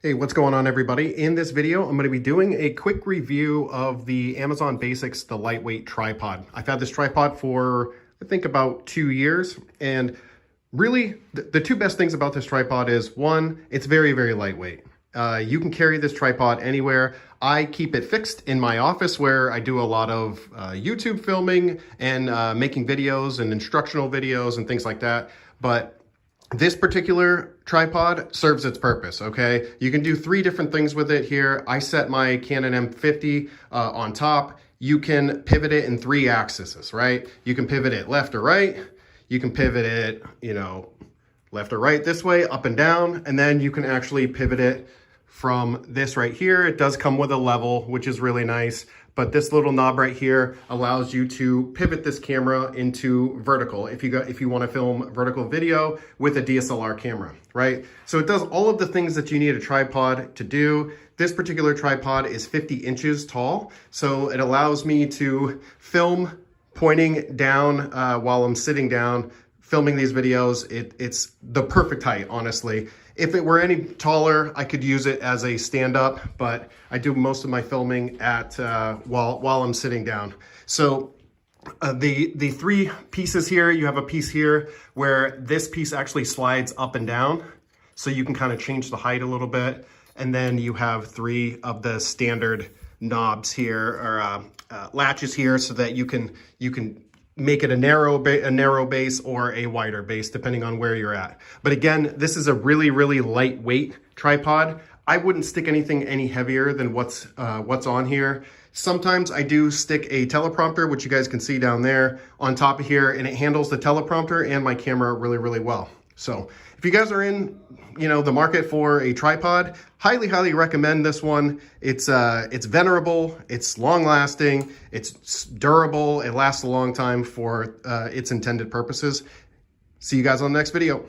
Hey, what's going on everybody? In this video, I'm going to be doing a quick review of the Amazon Basics, the lightweight tripod. I've had this tripod for, I think, about 2 years. And really, the two best things about this tripod is, one, it's very, very lightweight. You can carry this tripod anywhere. I keep it fixed in my office where I do a lot of YouTube filming and making videos and instructional videos and things like that. But this particular tripod serves its purpose, okay? You can do 3 different things with it here. I set my Canon M50 on top. You can pivot it in 3 axes, right? You can pivot it left or right. You can pivot it, left or right this way, up and down. And then you can actually pivot it from this right here. It does come with a level, which is really nice. But this little knob right here allows you to pivot this camera into vertical if you want to film vertical video with a DSLR camera, right? So it does all of the things that you need a tripod to do. This particular tripod is 50 inches tall, so it allows me to film pointing down while I'm sitting down, filming these videos. It's the perfect height, honestly. If it were any taller, I could use it as a stand-up, but I do most of my filming at while I'm sitting down. So the 3 pieces here, you have a piece here where this piece actually slides up and down, so you can kind of change the height a little bit. And then you have 3 of the standard knobs here, or latches here, so that you can make it a narrow base or a wider base, depending on where you're at. But again, this is a really, really lightweight tripod. I wouldn't stick anything any heavier than what's on here. Sometimes I do stick a teleprompter, which you guys can see down there, on top of here, and it handles the teleprompter and my camera really, really well. So if you guys are in, the market for a tripod, highly, highly recommend this one. It's venerable, it's long lasting, it's durable, it lasts a long time for its intended purposes. See you guys on the next video.